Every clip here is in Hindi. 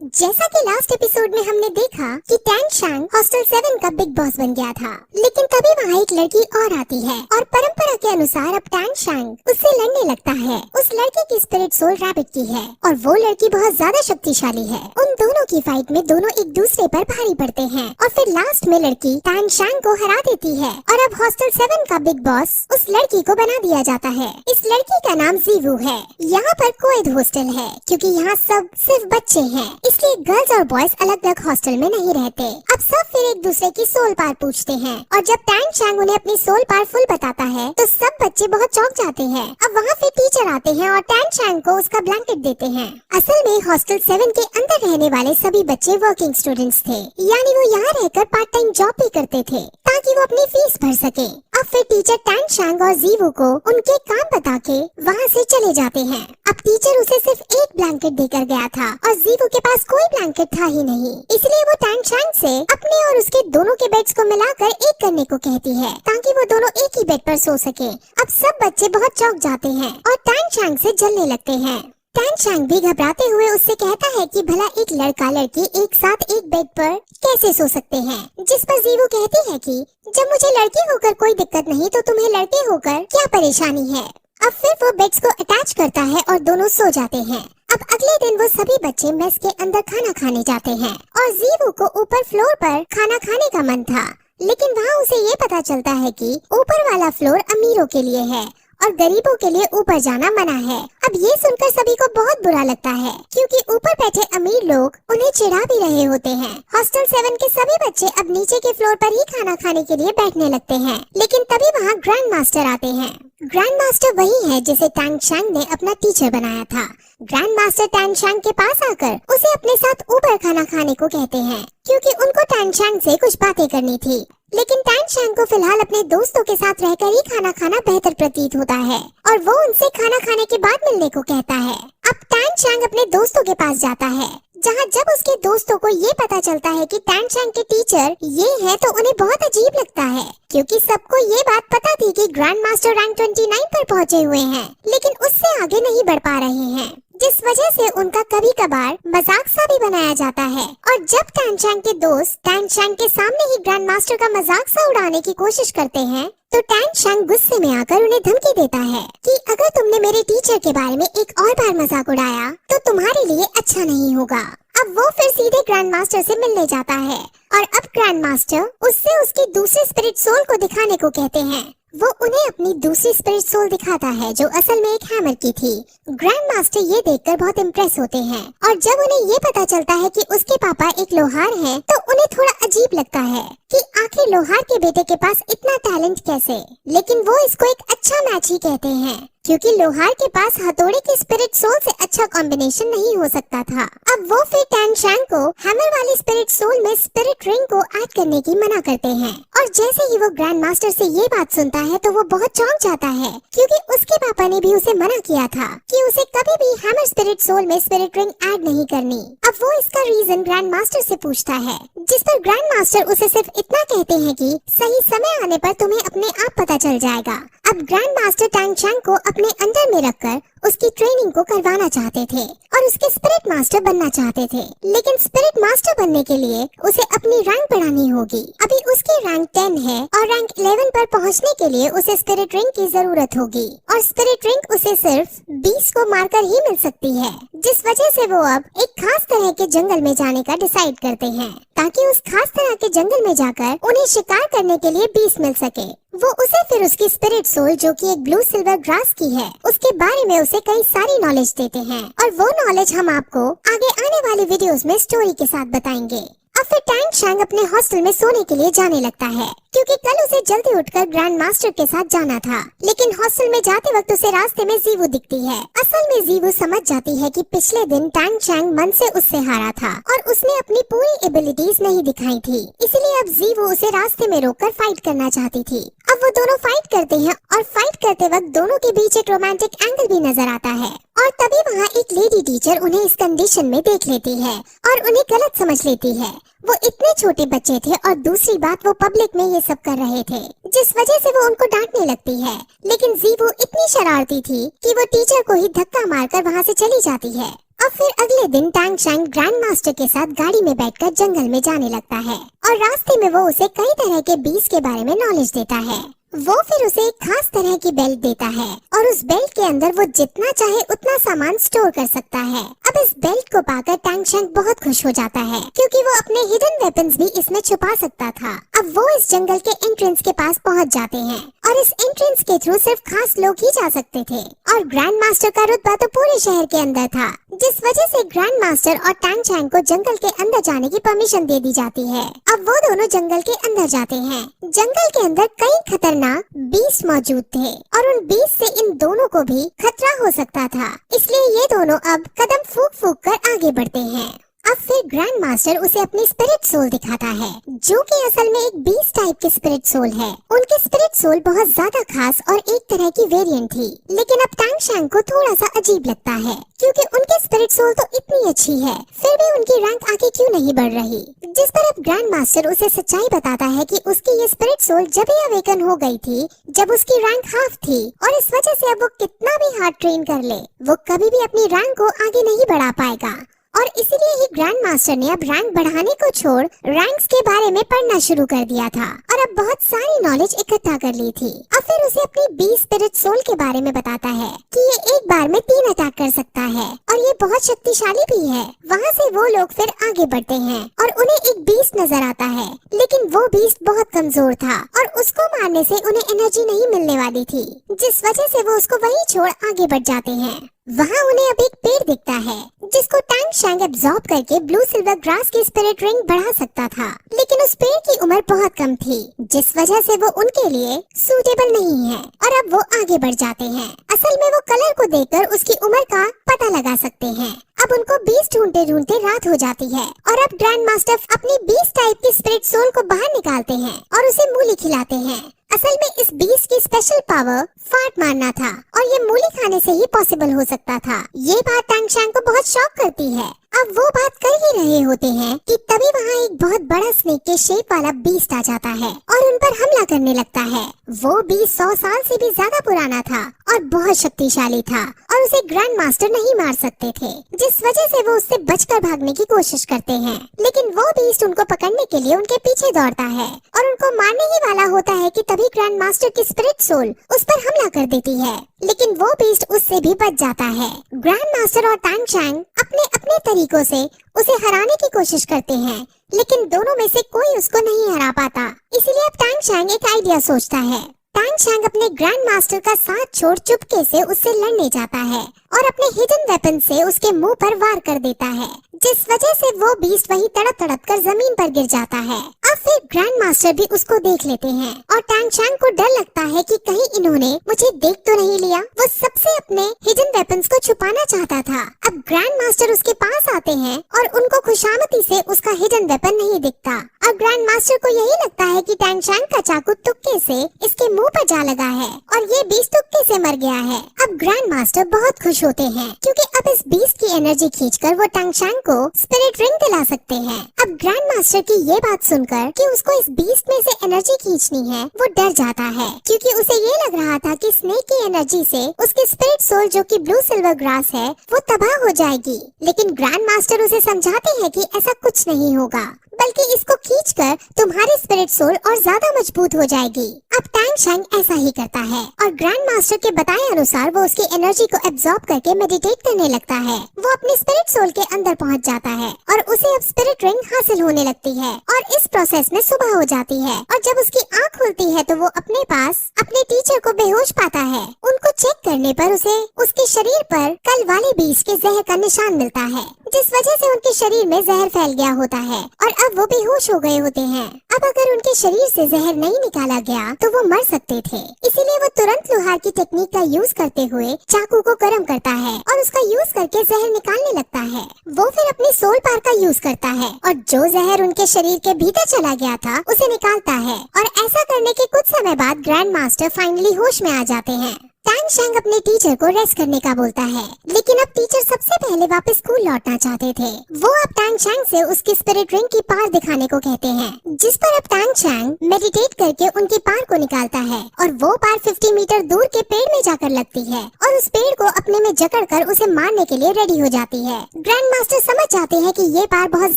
जैसा कि लास्ट एपिसोड में हमने देखा कि टैन शांग हॉस्टल 7 का बिग बॉस बन गया था, लेकिन तभी वहाँ एक लड़की और आती है और परंपरा के अनुसार अब टैन शांग उससे लड़ने लगता है। उस लड़के की स्पिरिट सोल रैबिट की है और वो लड़की बहुत ज्यादा शक्तिशाली है। उन दोनों की फाइट में दोनों एक दूसरे पर भारी पड़ते हैं और फिर लास्ट में लड़की टैन शांग को हरा देती है और अब हॉस्टल 7 का बिग बॉस उस लड़की को बना दिया जाता है। इस लड़की का नाम जीवू है। यहाँ पर कोएड हॉस्टल है क्योंकि यहाँ सब सिर्फ बच्चे हैं, इसलिए गर्ल्स और बॉयज अलग अलग हॉस्टल में नहीं रहते। अब सब फिर एक दूसरे की सोल पावर पूछते हैं और जब टैन शांग उन्हें अपनी सोल पावर फुल बताता है तो सब बच्चे बहुत चौंक जाते हैं। अब वहाँ फिर टीचर आते हैं और टैन शांग को उसका ब्लैंकेट देते हैं। असल में हॉस्टल 7 के अंदर रहने वाले सभी बच्चे वर्किंग स्टूडेंट्स थे, यानी वो यहाँ रहकर पार्ट टाइम जॉब भी करते थे ताकि वो अपनी फीस भर सके। अब फिर टीचर टैन शांग और जीवू को उनके काम बता के वहाँ से चले जाते हैं। अब टीचर उसे सिर्फ एक ब्लैंकेट देकर गया था और जीवू के पास कोई ब्लैंकेट था ही नहीं, इसलिए वो टैन शांग से अपने और उसके दोनों के बेड्स को मिलाकर एक करने को कहती है ताकि वो दोनों एक ही बेड पर सो सके। अब सब बच्चे बहुत चौंक जाते हैं और टैन शांग से जलने लगते हैं। टैन शांग भी घबराते हुए उससे कहता है कि भला एक लड़का लड़की एक साथ एक बेड पर कैसे सो सकते हैं, जिस पर जीवू कहती है कि जब मुझे लड़की होकर कोई दिक्कत नहीं तो तुम्हें लड़के होकर क्या परेशानी है। अब फिर वो बेड्स को अटैच करता है और दोनों सो जाते हैं। अब अगले दिन वो सभी बच्चे मेस के अंदर खाना खाने जाते हैं और जीवू को ऊपर फ्लोर पर खाना खाने का मन था, लेकिन वहाँ उसे ये पता चलता है कि ऊपर वाला फ्लोर अमीरों के लिए है और गरीबों के लिए ऊपर जाना मना है। अब ये सुनकर सभी को बहुत बुरा लगता है क्योंकि ऊपर बैठे अमीर लोग उन्हें चिढ़ा भी रहे होते हैं। हॉस्टल 7 के सभी बच्चे अब नीचे के फ्लोर पर ही खाना खाने के लिए बैठने लगते हैं, लेकिन तभी वहाँ ग्रैंड मास्टर आते हैं। ग्रैंड मास्टर वही है जिसे टैन शांग ने अपना टीचर बनाया था। ग्रैंड मास्टर टैन शांग के पास आकर उसे अपने साथ ऊपर खाना खाने को कहते हैं क्योंकि उनको टैन शांग से कुछ बातें करनी थी, लेकिन टैन शांग को फिलहाल अपने दोस्तों के साथ रहकर ही खाना खाना बेहतर प्रतीत होता है और वो उनसे खाना खाने के बाद मिलने को कहता है। अब टैन शांग अपने दोस्तों के पास जाता है, जहाँ जब उसके दोस्तों को ये पता चलता है कि टैन शांग के टीचर ये हैं तो उन्हें बहुत अजीब लगता है क्योंकि सबको ये बात पता थी कि ग्रैंड मास्टर रैंक 29 पर पहुँचे हुए हैं, लेकिन उससे आगे नहीं बढ़ पा रहे हैं, जिस वजह से उनका कभी कभार मजाक सा भी बनाया जाता है। और जब टैन शांग के दोस्त टैन शांग के सामने ही ग्रैंड मास्टर का मजाक सा उड़ाने की कोशिश करते हैं तो टैन शांग गुस्से में आकर उन्हें धमकी देता है कि अगर तुमने मेरे टीचर के बारे में एक और बार मजाक उड़ाया तो तुम्हारे लिए अच्छा नहीं होगा। अब वो फिर सीधे ग्रैंड मास्टर से मिलने जाता है और अब ग्रैंड मास्टर उससे उसकी दूसरी स्पिरिट सोल को दिखाने को कहते हैं। वो उन्हें अपनी दूसरी स्पिरिट सोल दिखाता है जो असल में एक हैमर की थी। ग्रैंड मास्टर ये देखकर बहुत इम्प्रेस होते हैं और जब उन्हें ये पता चलता है कि उसके पापा एक लोहार हैं, तो उन्हें थोड़ा अजीब लगता है कि आखिर लोहार के बेटे के पास इतना टैलेंट कैसे, लेकिन वो इसको एक अच्छा मैच ही कहते हैं क्योंकि लोहार के पास हथौड़े की स्पिरिट सोल से अच्छा कॉम्बिनेशन नहीं हो सकता था। अब वो फिर टैन शांग को हैमर वाली स्पिरिट सोल में स्पिरिट रिंग को ऐड करने की मना करते हैं और जैसे ही वो ग्रैंड मास्टर से ये बात सुनता है तो वो बहुत चौंक जाता है क्योंकि उसके पापा ने भी उसे मना किया था कि उसे कभी भी हैमर स्पिरिट सोल में स्पिरिट रिंग ऐड नहीं करनी। अब वो इसका रीजन ग्रैंड मास्टर से पूछता है, जिस पर ग्रैंड मास्टर उसे सिर्फ इतना कहते हैं कि सही समय आने पर तुम्हें अपने आप पता चल जाएगा। अब ग्रैंड मास्टर टैन शांग को अपने अंडर में रखकर उसकी ट्रेनिंग को करवाना चाहते थे और उसके स्पिरिट मास्टर बनना चाहते थे, लेकिन स्पिरिट मास्टर बनने के लिए उसे अपनी रैंक बढ़ानी होगी। अभी उसकी रैंक 10 है और रैंक 11 पर पहुंचने के लिए उसे स्पिरिट रिंग की जरूरत होगी और स्पिरिट रिंग उसे सिर्फ 20 को मारकर ही मिल सकती है, जिस वजह से वो अब एक खास तरह के जंगल में जाने का डिसाइड करते हैं ताकि उस खास तरह के जंगल में जाकर उन्हें शिकार करने के लिए 20 मिल सके। वो उसे फिर उसकी स्पिरिट सोल जो कि एक ब्लू सिल्वर ग्रास की है उसके बारे में उसे कई सारी नॉलेज देते हैं और वो नॉलेज हम आपको आगे आने वाले वीडियोस में स्टोरी के साथ बताएंगे। अब फिर टैन शांग अपने हॉस्टल में सोने के लिए जाने लगता है क्योंकि कल उसे जल्दी उठकर ग्रैंड मास्टर के साथ जाना था, लेकिन हॉस्टल में जाते वक्त उसे रास्ते में जीवू दिखती है। असल में जीवू समझ जाती है कि पिछले दिन टैन शांग मन से उससे हारा था और उसने अपनी पूरी एबिलिटीज नहीं दिखाई थी, इसलिए अब जीवू उसे रास्ते में रोककर फाइट करना चाहती थी। अब वो दोनों फाइट करते हैं और फाइट करते वक्त दोनों के बीच एक रोमांटिक एंगल भी नजर आता है और तभी वहाँ एक लेडी टीचर उन्हें इस कंडीशन में देख लेती है और उन्हें गलत समझ लेती है। वो इतने छोटे बच्चे थे और दूसरी बात वो पब्लिक में ये सब कर रहे थे, जिस वजह से वो उनको डांटने लगती है, लेकिन जीवू इतनी शरारती थी कि वो टीचर को ही धक्का मारकर वहाँ से चली जाती है अब फिर अगले दिन टैंग शैंग ग्रैंड मास्टर के साथ गाड़ी में बैठकर जंगल में जाने लगता है और रास्ते में वो उसे कई तरह के बीज के बारे में नॉलेज देता है। वो फिर उसे एक खास तरह की बेल्ट देता है और उस बेल्ट के अंदर वो जितना चाहे उतना सामान स्टोर कर सकता है। अब इस बेल्ट को पाकर टैंग शैंग बहुत खुश हो जाता है क्योंकि वो अपने हिडन वेपन्स भी इसमें छुपा सकता था। अब वो इस जंगल के एंट्रेंस के पास पहुंच जाते हैं और इस एंट्रेंस के थ्रू सिर्फ खास लोग ही जा सकते थे और ग्रैंड मास्टर का रुतबा तो पूरे शहर के अंदर था, जिस वजह से ग्रैंड मास्टर और टैंग शैंग को जंगल के अंदर जाने की परमिशन दे दी जाती है। अब वो दोनों जंगल के अंदर जाते हैं। जंगल के अंदर कई खतरनाक बीस्ट मौजूद थे और उन बीस्ट से इन दोनों को भी खतरा हो सकता था, इसलिए ये दोनों अब कदम फूंक फूंक कर आगे बढ़ते हैं। अब फिर ग्रैंड मास्टर उसे अपनी स्पिरिट सोल दिखाता है जो कि असल में एक बीस्ट टाइप की स्पिरिट सोल है। उनकी स्पिरिट सोल बहुत ज्यादा खास और एक तरह की वेरिएंट थी, लेकिन अब टैंग शैंग को थोड़ा सा अजीब लगता है क्योंकि उनकी स्पिरिट सोल तो इतनी अच्छी है फिर भी उनकी रैंक आगे क्यों नहीं बढ़ रही। जिस पर अब ग्रैंड मास्टर उसे सच्चाई बताता है कि उसकी ये स्पिरिट सोल जब ही अवेकन हो गई थी जब उसकी रैंक हाफ थी और इस वजह से अब वो कितना भी हार्ड ट्रेन कर ले वो कभी भी अपनी रैंक को आगे नहीं बढ़ा पाएगा और इसीलिए ही ग्रैंड मास्टर ने अब रैंक बढ़ाने को छोड़ रैंक्स के बारे में पढ़ना शुरू कर दिया था और अब बहुत सारी नॉलेज इकट्ठा कर ली थी। अब फिर उसे अपनी बीस्ट स्पिरिट सोल के बारे में बताता है कि ये एक बार में 3 अटैक कर सकता है और ये बहुत शक्तिशाली भी है। वहाँ से वो लोग फिर आगे बढ़ते हैं और उन्हें एक बीस्ट नजर आता है, लेकिन वो बीस्ट बहुत कमजोर था और उसको मारने से उन्हें एनर्जी नहीं मिलने वाली थी, जिस वजह से वो उसको वहीं छोड़ आगे बढ़ जाते हैं। वहाँ उन्हें अब एक पेड़ दिखता है जिसको टैंग शैंग एब्जॉर्ब करके ब्लू सिल्वर ग्रास की स्पिरिट रिंग बढ़ा सकता था, लेकिन उस पेड़ की उम्र बहुत कम थी जिस वजह से वो उनके लिए सूटेबल नहीं है और अब वो आगे बढ़ जाते हैं। असल में वो कलर को देखकर उसकी उम्र का पता लगा सकते हैं। अब उनको बीस्ट ढूंढते ढूंढते रात हो जाती है और अब ग्रैंड मास्टर अपनी बीस्ट टाइप की स्पिरिट सोल को बाहर निकालते हैं और उसे मूली खिलाते हैं। असल में इस बीस्ट की स्पेशल पावर फाट मारना था और ये मूली खाने से ही पॉसिबल हो सकता था। ये बात टैंग शैंग को बहुत शॉक करती है। अब वो बात कर ही रहे होते हैं कि तभी वहाँ एक बहुत बड़ा स्नेक के शेप वाला बीस्ट आ जाता है और उन पर हमला करने लगता है। वो बीस्ट 100 साल से भी ज्यादा पुराना था और बहुत शक्तिशाली था और उसे ग्रैंड मास्टर नहीं मार सकते थे, जिस वजह से वो उससे बचकर भागने की कोशिश करते हैं। लेकिन वो बीस्ट उनको पकड़ने के लिए उनके पीछे दौड़ता है और उनको मारने ही वाला होता है कि तभी ग्रैंड मास्टर की स्पिरिट सोल उस पर हमला कर देती है, लेकिन वो बीस्ट उससे भी बच जाता है। ग्रैंड मास्टर और टैंग शैंग अपने अपने तरीकों से उसे हराने की कोशिश करते हैं, लेकिन दोनों में से कोई उसको नहीं हरा पाता। इसीलिए अब टैंग शैंग एक आइडिया सोचता है। टैंग शैंग अपने ग्रैंड मास्टर का साथ छोड़ चुपके से उससे लड़ने जाता है और अपने हिडन वेपन से उसके मुंह पर वार कर देता है, जिस वजह से वो बीस्ट वहीं तड़प तड़प कर जमीन पर गिर जाता है। अब फिर ग्रैंड मास्टर भी उसको देख लेते हैं और टैंग शैंग को डर लगता है कि कहीं इन्होंने मुझे देख तो नहीं लिया। वो सबसे अपने हिडन वेपन्स को छुपाना चाहता था। अब ग्रैंड मास्टर उसके पास आते हैं और उनको खुशामदी से उसका हिडन वेपन नहीं दिखता। अब ग्रैंड मास्टर को यही लगता है कि टैंग शैंग का चाकू तुक्के से इसके मुंह पर जा लगा है और ये बीस्ट तुक्के से मर गया है। अब ग्रैंड मास्टर बहुत खुश होते हैं क्योंकि अब इस बीस्ट की एनर्जी खींचकर वो टैंग शैंग को स्पिरिट रिंग दिला सकते हैं। अब ग्रैंड मास्टर की ये बात सुनकर कि उसको इस बीस्ट में से एनर्जी खींचनी है, वो डर जाता है क्योंकि उसे ये लग रहा था कि स्नेक की एनर्जी से उसकी स्पिरिट सोल जो कि ब्लू सिल्वर ग्रास है वो तबाह हो जाएगी। लेकिन ग्रैंड मास्टर उसे समझाते हैं कि ऐसा कुछ नहीं होगा, बल्कि इसको खींचकर तुम्हारी स्पिरिट सोल और ज्यादा मजबूत हो जाएगी। अब टैंग शैंग ऐसा ही करता है और ग्रैंड मास्टर के बताए अनुसार वो उसकी एनर्जी को एब्जॉर्ब करके मेडिटेट करने लगता है। वो अपनी स्पिरिट सोल के अंदर पहुंच जाता है और उसे अब स्पिरिट रिंग हासिल होने लगती है और इस प्रोसेस में सुबह हो जाती है और जब उसकी आँख खुलती है तो वो अपने पास अपने टीचर को बेहोश पाता है। उनको चेक करने पर उसे उसके शरीर पर कल वाले बीज के जहर का निशान मिलता है, जिस वजह से उनके शरीर में जहर फैल गया होता है और अब वो बेहोश हो गए होते हैं। अब अगर उनके शरीर से जहर नहीं निकाला गया तो वो मर सकते थे, इसीलिए वो तुरंत लोहार की टेक्निक का यूज करते हुए चाकू को गर्म करता है और उसका यूज करके जहर निकालने लगता है। वो फिर अपनी सोल पार का यूज करता है और जो जहर उनके शरीर के भीतर चला गया था उसे निकालता है और ऐसा करने के कुछ समय बाद ग्रैंड मास्टर फाइनली होश में आ जाते हैं। टैंग शैंग अपने टीचर को रेस्ट करने का बोलता है, लेकिन अब टीचर सबसे पहले वापस स्कूल लौटना चाहते थे। वो अब टैंग शैंग से उसकी स्पिरिट रिंग की पार दिखाने को कहते हैं, जिस पर अब टैंग शैंग मेडिटेट करके उनकी पार को निकालता है और वो पार 50 मीटर दूर के पेड़ में जाकर लगती है और उस पेड़ को अपने में जकड़कर उसे मारने के लिए रेडी हो जाती है। ग्रैंड मास्टर समझ जाते हैं कि ये पार बहुत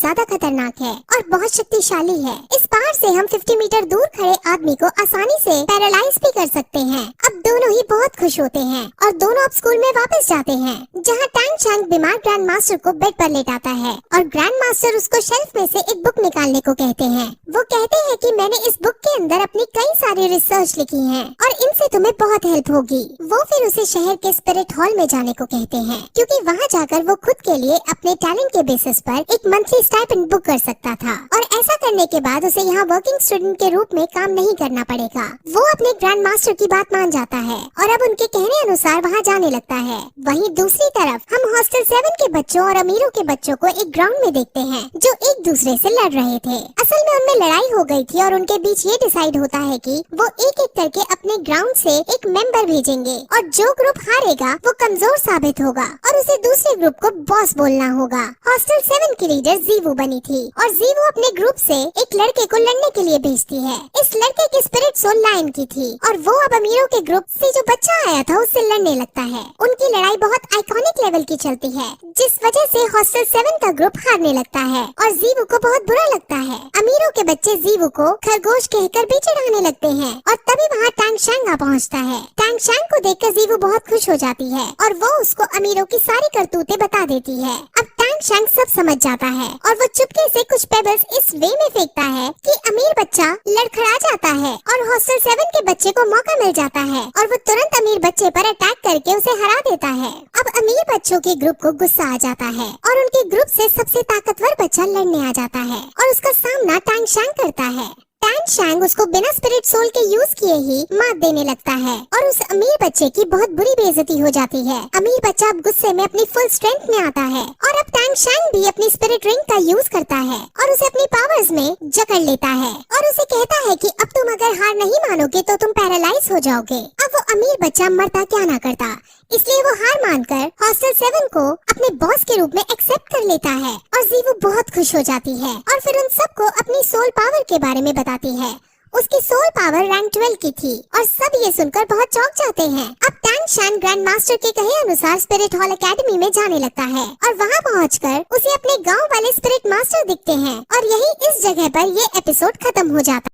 ज्यादा खतरनाक है और बहुत शक्तिशाली है। इस पार से हम 50 मीटर दूर खड़े आदमी को आसानी से पैरालाइज भी कर सकते हैं। अब दोनों ही बहुत खुश होते हैं और दोनों अब स्कूल में वापस जाते हैं, जहाँ टैंग शैंग बीमार ग्रैंड मास्टर को बेड पर लेटाता है और ग्रैंड मास्टर उसको शेल्फ में से एक बुक निकालने को कहते हैं। वो कहते हैं कि मैंने इस बुक के अंदर अपनी कई सारी रिसर्च लिखी है और इनसे तुम्हें बहुत हेल्प होगी। वो फिर उसे शहर के स्पिरिट हॉल में जाने को कहते हैं, क्योंकि वहाँ जाकर वो खुद के लिए अपने टैलेंट के बेसिस पर एक मंथली स्टाइपेंड बुक कर सकता था और ऐसा करने के बाद उसे यहाँ वर्किंग स्टूडेंट के रूप में काम नहीं करना पड़ेगा। वो अपने ग्रैंड मास्टर की बात मान जाता है और अब उनके कहने अनुसार वहाँ जाने लगता है। वहीं दूसरी तरफ हम हॉस्टल 7 के बच्चों और अमीरों के बच्चों को एक ग्राउंड में देखते हैं जो एक दूसरे से लड़ रहे थे। असल में उनमें लड़ाई हो गई थी और उनके बीच ये डिसाइड होता है कि वो एक एक करके अपने ग्राउंड से एक मेंबर भेजेंगे और जो ग्रुप हारेगा वो कमजोर साबित होगा और उसे दूसरे ग्रुप को बॉस बोलना होगा। हॉस्टल 7 की लीडर जीवू बनी थी और जीवू अपने ग्रुप से एक लड़के को लड़ने के लिए भेजती है। इस लड़के की स्पिरिट सोल लायन की थी और वो अब अमीरों के ग्रुप से जो बच्चा आया था उससे लड़ने लगता है। उनकी लड़ाई बहुत आइकॉनिक लेवल की चलती है, जिस वजह से हॉस्टल 7 का ग्रुप हारने लगता है और जीवू को बहुत बुरा लगता है। अमीरों के बच्चे जीवू को खरगोश कहकर भी चिढ़ाने लगते हैं और तभी वहाँ टैंग शैंग आ पहुँचता है। टैंग शैंग को देखकर जीवू बहुत खुश हो जाती है और वो उसको अमीरों की सारी करतूतें बता देती है। अब टैंग शैंग सब समझ जाता है और वो चुपके से कुछ पेबल्स इस वे में फेंकता है कि अमीर बच्चा लड़खड़ा जाता है और हॉस्टल 7 के बच्चे को मौका मिल जाता है और वो तुरंत अमीर बच्चे पर अटैक करके उसे हरा देता है। अब अमीर बच्चों के ग्रुप को गुस्सा आ जाता है और उनके ग्रुप से सबसे ताकतवर बच्चा लड़ने आ जाता है और उसका सामना टैंग शैंग करता है। टैंग शैंग उसको बिना स्पिरिट सोल के यूज किए ही मात देने लगता है और उस अमीर बच्चे की बहुत बुरी बेइज्जती हो जाती है। अमीर बच्चा अब गुस्से में अपनी फुल स्ट्रेंथ में आता है और अब टैंग शैंग भी अपनी स्पिरिट रिंग का यूज करता है और उसे अपनी पावर्स में जकड़ लेता है और उसे कहता है कि अब तुम अगर हार नहीं मानोगे तो तुम पैरालाइज हो जाओगे। अब वो अमीर बच्चा मरता क्या ना करता, इसलिए वो हार मानकर हॉस्टल 7 को अपने बॉस के रूप में एक्सेप्ट कर लेता है और जीवू बहुत खुश हो जाती है और फिर उन सबको अपनी सोल पावर के बारे में बताती है। उसकी सोल पावर रैंक 12 की थी और सब ये सुनकर बहुत चौंक जाते हैं। अब टैंग शैंग ग्रैंड मास्टर के कहे अनुसार स्पिरिट हॉल एकेडमी में जाने लगता है और वहाँ पहुंचकर उसे अपने गांव वाले स्पिरिट मास्टर दिखते हैं और यही इस जगह पर ये एपिसोड खत्म हो जाता है।